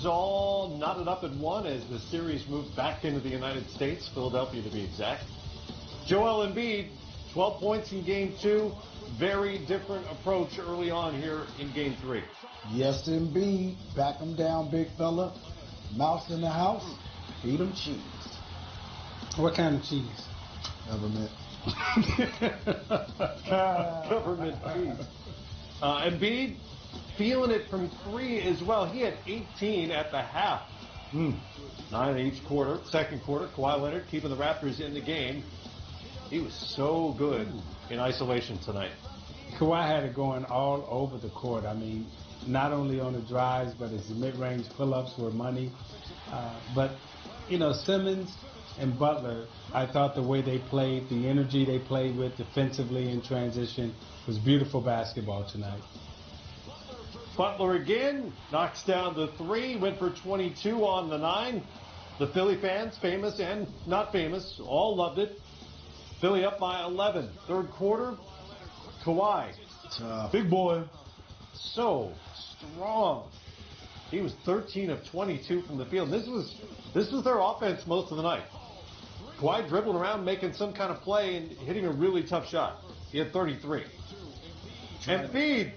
games all knotted up at 1 as the series moved back into the United States, Philadelphia to be exact. Joel Embiid, 12 points in Game 2. Very different approach early on here in Game 3. Yes, Embiid. Back him down, big fella. Mouse in the house. Feed him cheese. What kind of cheese? Government. Government cheese. Embiid feeling it from 3 as well. He had 18 at the half. 9 in each quarter. Second quarter, Kawhi Leonard keeping the Raptors in the game. He was so good in isolation tonight. Kawhi had it going all over the court. I mean, not only on the drives, but his mid-range pull-ups were money. But, you know, Simmons and Butler, I thought the way they played, the energy they played with defensively in transition was beautiful basketball tonight. Butler again knocks down the 3, went for 22 on the 9. The Philly fans, famous and not famous, all loved it. Philly up by 11. Third quarter, Kawhi. Big boy. So strong. He was 13 of 22 from the field. This was their offense most of the night. Kawhi dribbling around, making some kind of play and hitting a really tough shot. He had 33. Embiid.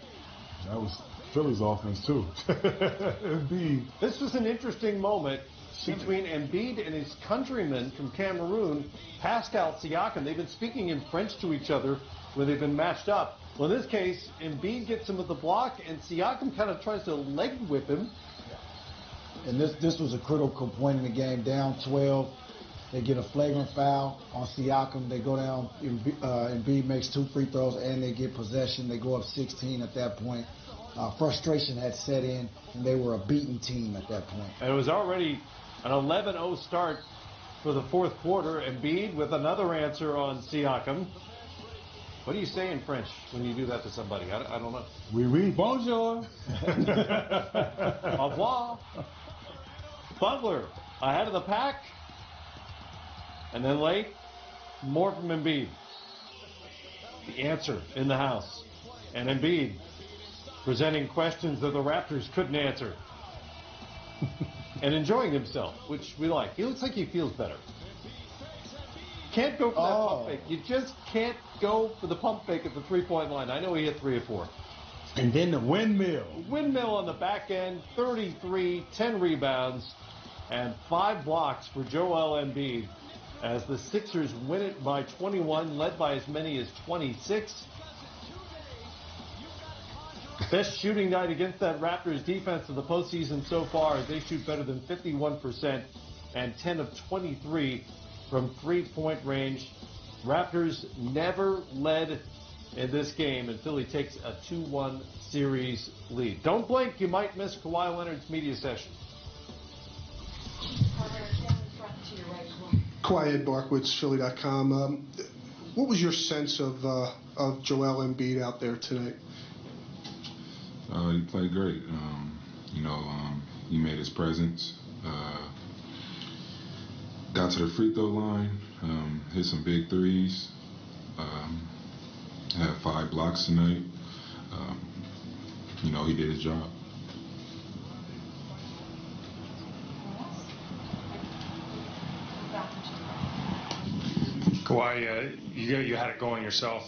That was Philly's offense too. Embiid. This was an interesting moment between Embiid and his countryman from Cameroon, Pascal Siakam. They've been speaking in French to each other when they've been matched up. Well, in this case, Embiid gets him with the block, and Siakam kind of tries to leg whip him. And this was a critical point in the game, down 12. They get a flagrant foul on Siakam. They go down. Embiid makes 2 free throws, and they get possession. They go up 16 at that point. Frustration had set in, and they were a beaten team at that point. And it was already an 11-0 start for the fourth quarter. Embiid with another answer on Siakam. What do you say in French when you do that to somebody? I don't know. Oui, oui. Bonjour. Au revoir. Butler ahead of the pack. And then late, more from Embiid. The answer in the house. And Embiid presenting questions that the Raptors couldn't answer. And enjoying himself, which we like. He looks like he feels better. Can't go for that pump fake. You just can't go for the pump fake at the three-point line. I know he hit 3 or 4. And then the windmill. Windmill on the back end, 33, 10 rebounds, and 5 blocks for Joel Embiid as the Sixers win it by 21, led by as many as 26. Best shooting night against that Raptors defense of the postseason so far. They shoot better than 51% and 10 of 23 from three-point range. Raptors never led in this game, and Philly takes a 2-1 series lead. Don't blink, you might miss Kawhi Leonard's media session. Kawhi Ed Barkwitz, Philly.com. What was your sense of Joel Embiid out there tonight? He played great. He made his presence. Got to the free throw line, hit some big threes. Had 5 blocks tonight. He did his job. Kawhi, you had it going yourself.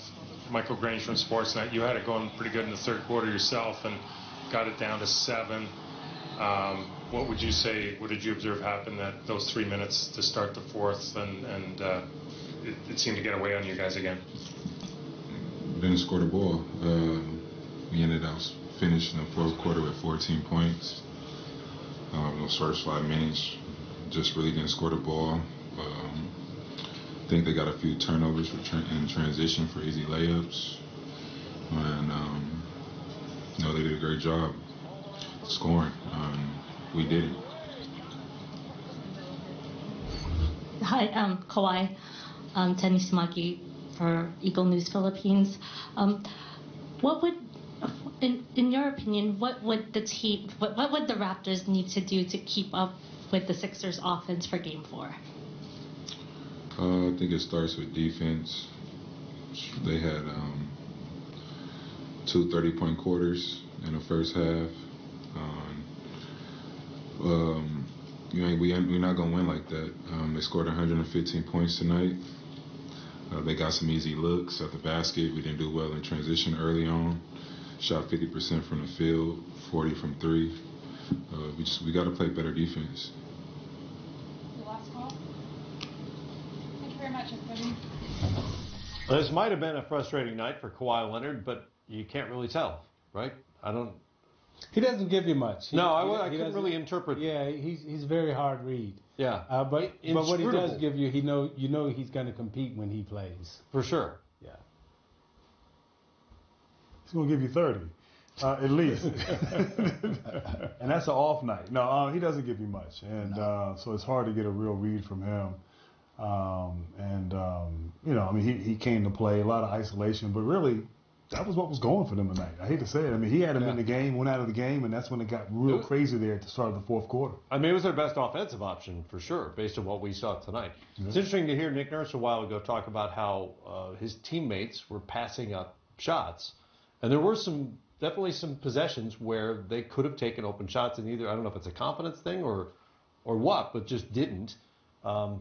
Michael Grange from Sportsnet, you had it going pretty good in the third quarter yourself and got it down to 7. What would you say, what did you observe happen that those 3 minutes to start the fourth and it seemed to get away on you guys again? Didn't score the ball. We ended up finishing the fourth quarter with 14 points. Those first 5 minutes just really didn't score the ball. I think they got a few turnovers in transition for easy layups. And, they did a great job scoring. We did it. Hi, Kawhi, Tenny Sumaki for Eagle News Philippines. What would, in your opinion, what would the Raptors need to do to keep up with the Sixers' offense for Game 4? I think it starts with defense. They had 2 30-point quarters in the first half. we're not gonna win like that. They scored 115 points tonight. They got some easy looks at the basket. We didn't do well in transition early on. Shot 50% from the field, 40 from three. We got to play better defense. The last call. Thank you very much, everybody. This might have been a frustrating night for Kawhi Leonard, but you can't really tell, right? He doesn't give you much. I couldn't really interpret. Yeah, he's very hard read. Yeah, but what he does give you, you know he's going to compete when he plays. For sure. Yeah. He's going to give you 30, at least. And that's an off night. No, he doesn't give you much. And so it's hard to get a real read from him. He came to play, a lot of isolation, but really, that was what was going for them tonight. I hate to say it. I mean, he had him in the game, went out of the game, and that's when it got real crazy there at the start of the fourth quarter. I mean, it was their best offensive option for sure, based on what we saw tonight. Mm-hmm. It's interesting to hear Nick Nurse a while ago talk about how his teammates were passing up shots. And there were definitely some possessions where they could have taken open shots, and either, I don't know if it's a confidence thing or what, but just didn't. It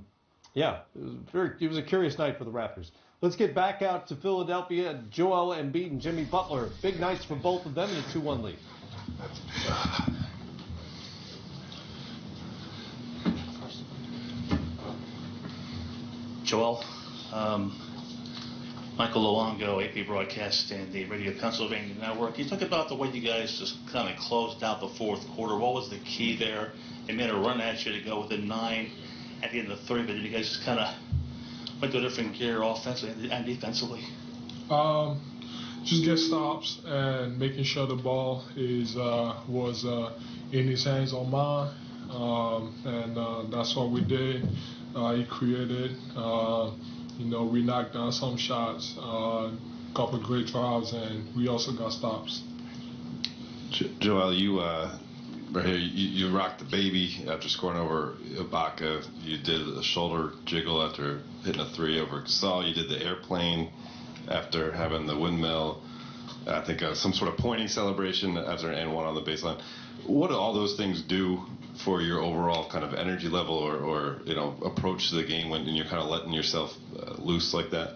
was a curious night for the Raptors. Let's get back out to Philadelphia. Joel Embiid and Jimmy Butler. Big nights for both of them in a 2-1 lead. Joel, Michael Luongo, AP Broadcast and the Radio Pennsylvania Network. Can you talk about the way you guys just kind of closed out the fourth quarter? What was the key there? They made a run at you to go within 9 at the end of the third, but did you guys just kind of went to a different gear offensively and defensively? Just get stops and making sure the ball was in his hands or mine, and that's what we did. He created, we knocked down some shots, couple great drives, and we also got stops. Joel, right here, you rocked the baby after scoring over Ibaka. You did a shoulder jiggle after hitting a three over Gasol. You did the airplane after having the windmill. I think some sort of pointing celebration after an and one on the baseline. What do all those things do for your overall kind of energy level or approach to the game when you're kind of letting yourself loose like that?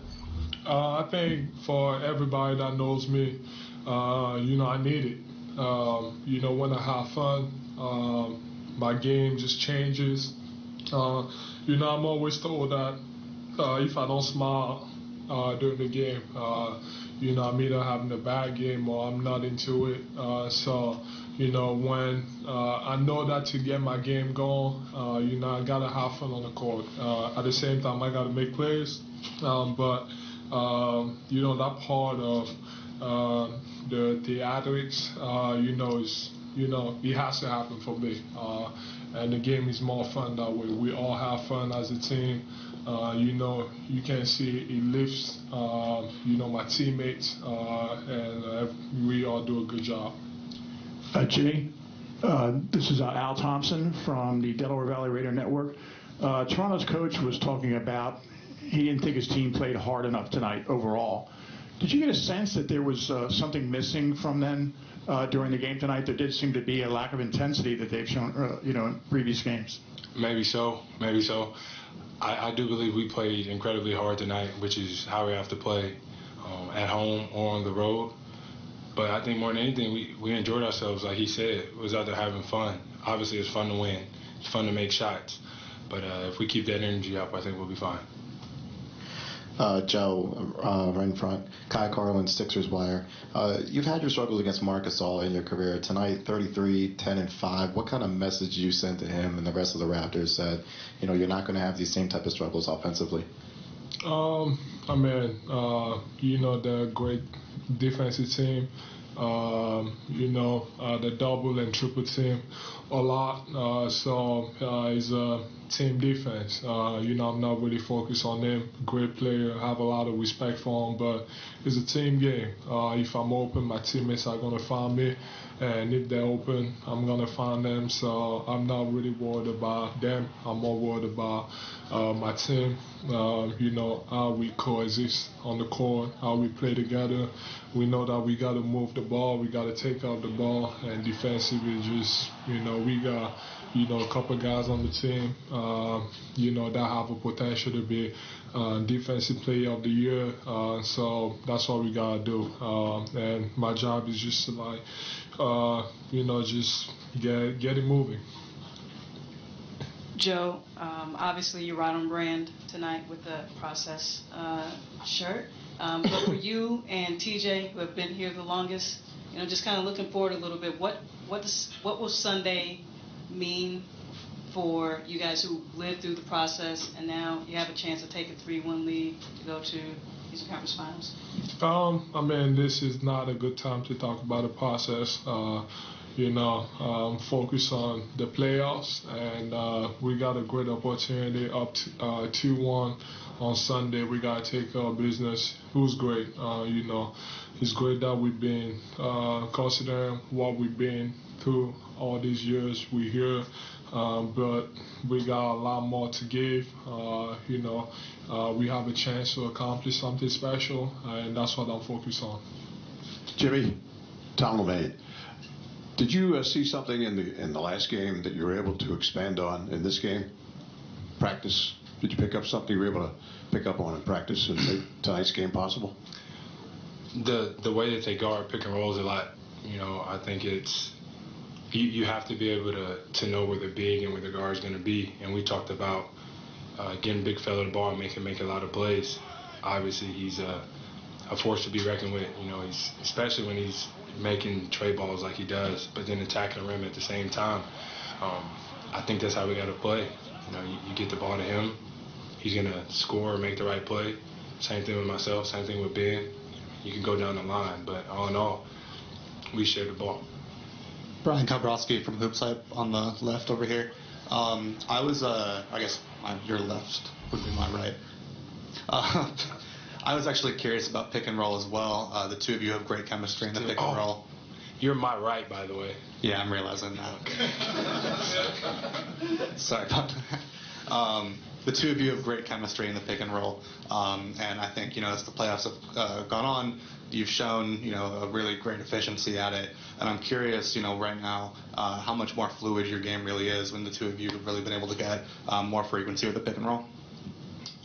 I think for everybody that knows me, I need it. When I have fun, my game just changes. I'm always told that if I don't smile during the game, I'm either having a bad game or I'm not into it. When I know that to get my game going, I gotta have fun on the court. At the same time, I gotta make plays. But that part of the theatrics, it has to happen for me. And the game is more fun that way. We all have fun as a team. You can see it lifts, my teammates, and we all do a good job. Jimmy, this is Al Thompson from the Delaware Valley Radio Network. Toronto's coach was talking about he didn't think his team played hard enough tonight overall. Did you get a sense that there was something missing from them during the game tonight? There did seem to be a lack of intensity that they've shown, in previous games. Maybe so. I do believe we played incredibly hard tonight, which is how we have to play at home or on the road. But I think more than anything, we enjoyed ourselves. Like he said, we was out there having fun. Obviously, it's fun to win. It's fun to make shots. But if we keep that energy up, I think we'll be fine. Joe, right in front, Kai Carlin, Sixers Wire. You've had your struggles against Marc Gasol in your career. Tonight, 33, 10, and 5. What kind of message you sent to him and the rest of the Raptors that, you're not going to have these same type of struggles offensively? The great defensive team, the double and triple team a lot. So it's a team defense. I'm not really focused on them. Great player, have a lot of respect for him, but it's a team game. If I'm open, my teammates are going to find me. And if they're open, I'm going to find them. So I'm not really worried about them. I'm more worried about my team, how we coexist on the court, how we play together. We know that we got to move the ball. We got to take out the ball. And defensively, just, we got a couple guys on the team, that have a potential to be defensive player of the year. So that's what we gotta do. And my job is just to just get it moving. Joe, obviously you're right on brand tonight with the process shirt. But for you and TJ, who have been here the longest, just kind of looking forward a little bit, what will Sunday mean for you guys who lived through the process and now you have a chance to take a 3-1 lead to go to Eastern Conference Finals? This is not a good time to talk about the process. Focus on the playoffs, and we got a great opportunity up to 2-1 on Sunday. We got to take care of business. It was great. It's great that we've been considering what we've been through all these years. We're here, but we got a lot more to give. We have a chance to accomplish something special, and that's what I'm focused on. Jimmy, Tom LeMay, did you see something in the last game that you were able to expand on in this game? Practice? Did you pick up something you were able to pick up on in practice and make tonight's game possible? The way that they guard pick and rolls a lot, I think it's you have to be able to know where the big and where the guard is going to be. And we talked about getting big fella the ball and make a lot of plays. Obviously, he's a force to be reckoned with. He's especially when he's making trade balls like he does, but then attacking the rim at the same time. I think that's how we got to play. You get the ball to him, he's going to score or make the right play. Same thing with myself, same thing with Ben. You can go down the line, but all in all, we share the ball. Brian Kobrowski from Hoopside on the left over here. I was, your left would be my right. I was actually curious about pick and roll as well. The two of you have great chemistry in the pick and roll. You're my right, by the way. Yeah, I'm realizing that. Sorry about that. The two of you have great chemistry in the pick and roll. And I think, as the playoffs have gone on, you've shown, a really great efficiency at it. And I'm curious, right now, how much more fluid your game really is when the two of you have really been able to get more frequency with the pick and roll.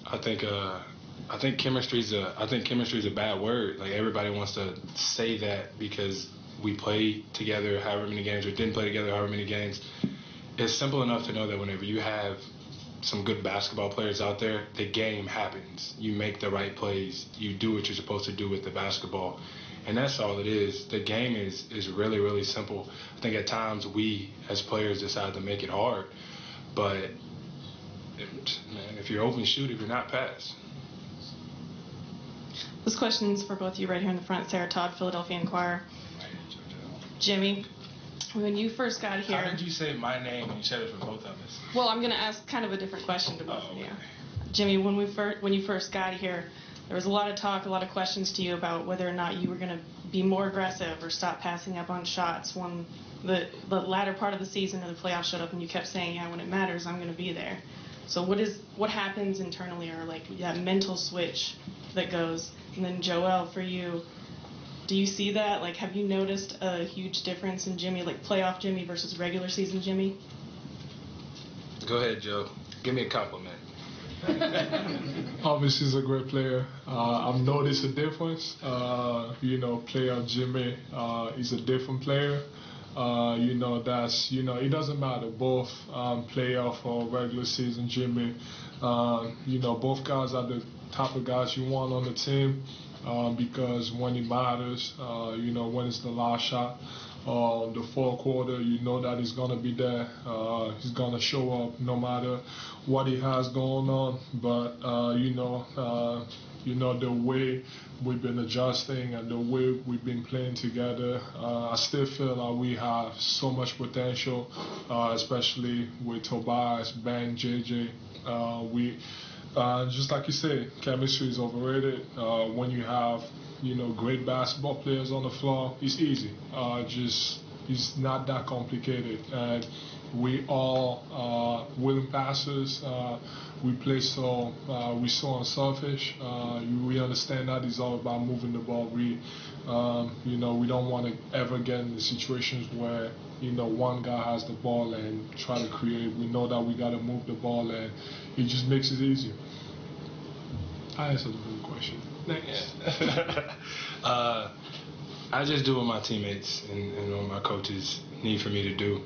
I think chemistry's a bad word. Like, everybody wants to say that because we played together however many games or didn't play together however many games. It's simple enough to know that whenever you have some good basketball players out there, the game happens. You make the right plays. You do what you're supposed to do with the basketball. And that's all it is. The game is really, really simple. I think at times we, as players, decide to make it hard. But, if you're open, shoot. If you're not, pass. This question is for both of you right here in the front. Sarah Todd, Philadelphia Inquirer. Jimmy, when you first got here... How did you say my name when you said it for both of us? Well, I'm going to ask kind of a different question to both of you. Jimmy, when you first got here, there was a lot of talk, a lot of questions to you about whether or not you were going to be more aggressive or stop passing up on shots when the latter part of the season or the playoffs showed up and you kept saying, yeah, when it matters, I'm going to be there. So what happens internally, or like that mental switch that goes? And then Joel, for you, do you see that? Like, have you noticed a huge difference in Jimmy, like playoff Jimmy versus regular season Jimmy? Go ahead, Joe. Give me a compliment. Obviously, he's a great player. I've noticed a difference. Playoff Jimmy is a different player. It doesn't matter, both playoff or regular season Jimmy. Both guys are the type of guys you want on the team because when it matters, when it's the last shot, the fourth quarter, that he's going to be there. He's going to show up no matter what he has going on. But, the way we've been adjusting and the way we've been playing together, I still feel like we have so much potential, especially with Tobias, Ben, JJ. Just like you said, chemistry is overrated. When you have, great basketball players on the floor, it's easy. It's not that complicated. And we all willing passers. We're so unselfish. We understand that it's all about moving the ball. We don't want to ever get in the situations where one guy has the ball and try to create. We know that we got to move the ball, and it just makes it easier. I answered the whole question. Thanks. I just do what my teammates and what my coaches need for me to do.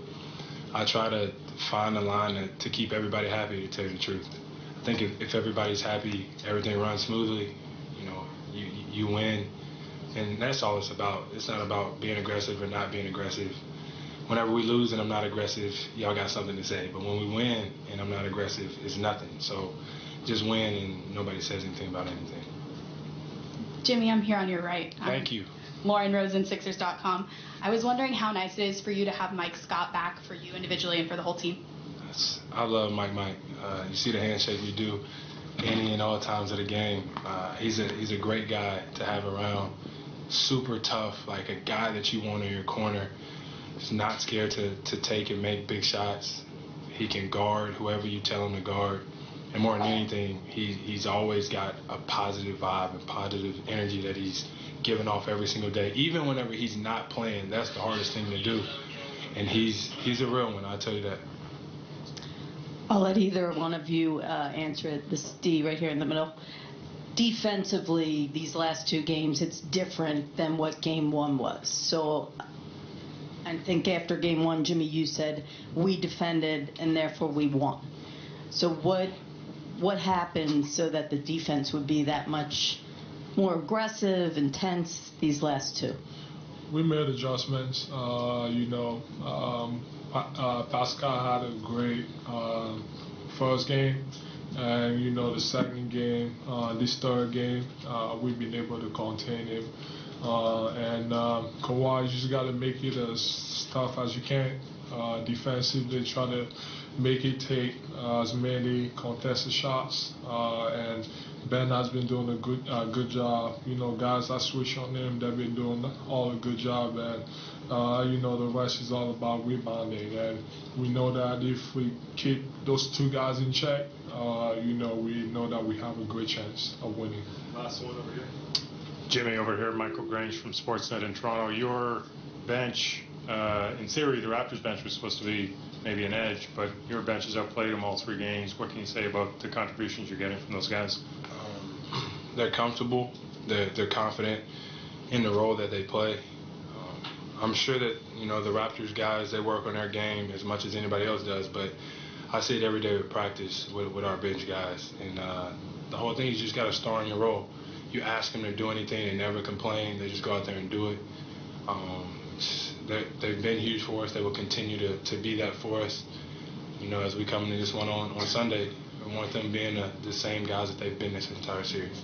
I try to find a line to keep everybody happy, to tell you the truth. I think if everybody's happy, everything runs smoothly, you win. And that's all it's about. It's not about being aggressive or not being aggressive. Whenever we lose and I'm not aggressive, y'all got something to say. But when we win and I'm not aggressive, it's nothing. So just win and nobody says anything about anything. Jimmy, I'm here on your right. Thank you. Lauren Rosen, Sixers.com. I was wondering how nice it is for you to have Mike Scott back for you individually and for the whole team. I love Mike. You see the handshake we do any and all times of the game. He's a great guy to have around. Super tough, like a guy that you want in your corner. He's not scared to take and make big shots. He can guard whoever you tell him to guard. And more than anything, he's always got a positive vibe and positive energy that he's giving off every single day. Even whenever he's not playing, that's the hardest thing to do. And he's a real one, I'll tell you that. I'll let either one of you answer it. This is D right here in the middle. Defensively, these last two games, it's different than what game one was. So I think after game one, Jimmy, you said we defended and therefore we won. So what happened so that the defense would be that much more aggressive, intense these last two? We made adjustments. Pascal had a great first game. And, the second game, this third game, we've been able to contain him. Kawhi, you just got to make it as tough as you can. Defensively, try to make it take as many contested shots. And Ben has been doing a good job. Guys that switch on him, they've been doing all a good job. And, the rest is all about rebounding. And we know that if we keep those two guys in check, we know that we have a great chance of winning. Last one over here. Jimmy over here, Michael Grange from Sportsnet in Toronto. Your bench, in theory, the Raptors bench was supposed to be maybe an edge, but your bench has outplayed them all 3 games. What can you say about the contributions you're getting from those guys? They're comfortable. They're confident in the role that they play. I'm sure that, the Raptors guys, they work on their game as much as anybody else does, but I see it every day with practice with our bench guys. And the whole thing is you just got to star in your role. You ask them to do anything, they never complain. They just go out there and do it. They've been huge for us. They will continue to be that for us. As we come into this one on Sunday, we want them being the same guys that they've been this entire series.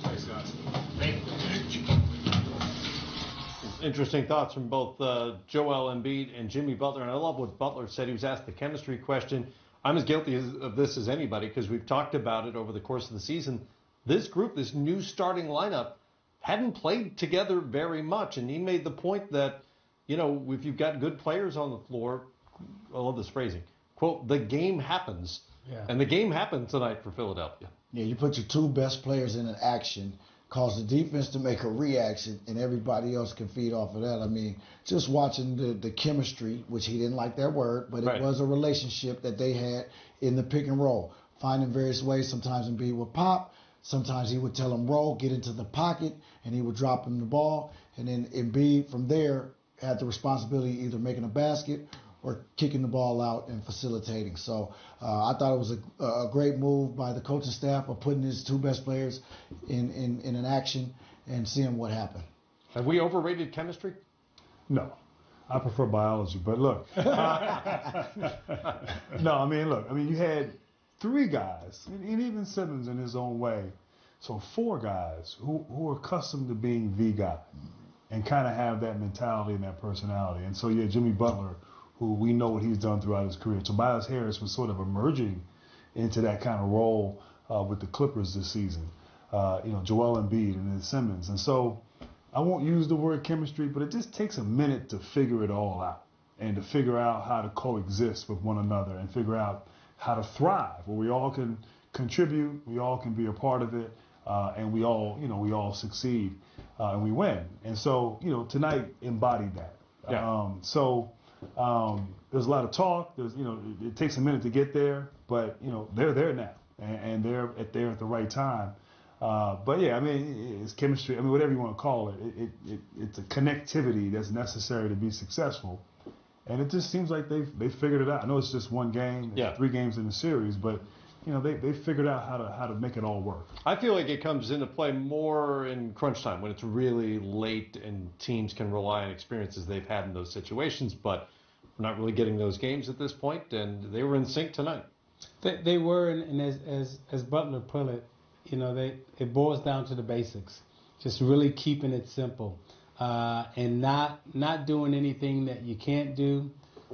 Thanks, guys. Interesting thoughts from both Joel Embiid and Jimmy Butler. And I love what Butler said. He was asked the chemistry question. I'm as guilty of this as anybody because we've talked about it over the course of the season. This group, this new starting lineup, hadn't played together very much. And he made the point that, if you've got good players on the floor, I love this phrasing, quote, the game happens. Yeah. And the game happened tonight for Philadelphia. Yeah, you put your 2 best players in an action, cause the defense to make a reaction, and everybody else can feed off of that. I mean, just watching the chemistry, which he didn't like that word, but it was a relationship that they had in the pick and roll, finding various ways. Sometimes Embiid would pop, sometimes he would tell him roll, get into the pocket, and he would drop him the ball. And then Embiid from there had the responsibility of either making a basket or kicking the ball out and facilitating. So I thought it was a great move by the coaching staff of putting his 2 best players in an action and seeing what happened. Have we overrated chemistry? No. I prefer biology, but look. You had 3 guys, and even Simmons in his own way. So 4 guys who are accustomed to being the guy and kind of have that mentality and that personality. And so, Jimmy Butler, who we know what he's done throughout his career. Tobias Harris was sort of emerging into that kind of role with the Clippers this season. Joel Embiid and then Simmons. And so I won't use the word chemistry, but it just takes a minute to figure it all out and to figure out how to coexist with one another and figure out how to thrive, where we all can contribute, we all can be a part of it, and we all succeed and we win. And so, tonight embodied that. Yeah. There's a lot of talk. It takes a minute to get there, but they're there now, and they're at the right time. But yeah, I mean, it's chemistry. I mean, whatever you want to call it, it's a connectivity that's necessary to be successful. And it just seems like they've figured it out. I know it's just one game, 3 games in the series, but they figured out how to make it all work. I feel like it comes into play more in crunch time when it's really late and teams can rely on experiences they've had in those situations. But we're not really getting those games at this point, and they were in sync tonight. They were, and as Butler put it, it boils down to the basics, just really keeping it simple. And not doing anything that you can't do,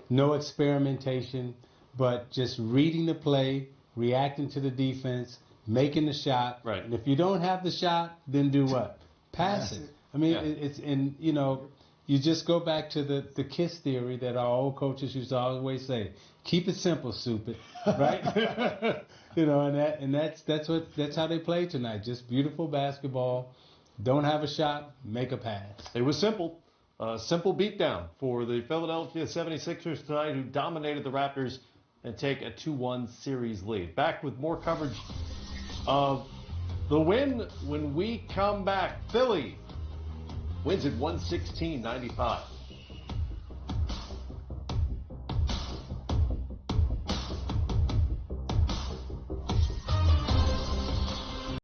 no experimentation, but just reading the play, reacting to the defense, making the shot. Right. And if you don't have the shot, then do what? Pass it. I mean, you just go back to the KISS theory that our old coaches used to always say: keep it simple, stupid. Right? And that's how they play tonight. Just beautiful basketball. Don't have a shot, make a pass. It was simple. Simple beatdown for the Philadelphia 76ers tonight, who dominated the Raptors and take a 2-1 series lead. Back with more coverage of the win when we come back. Philly wins at 116-95.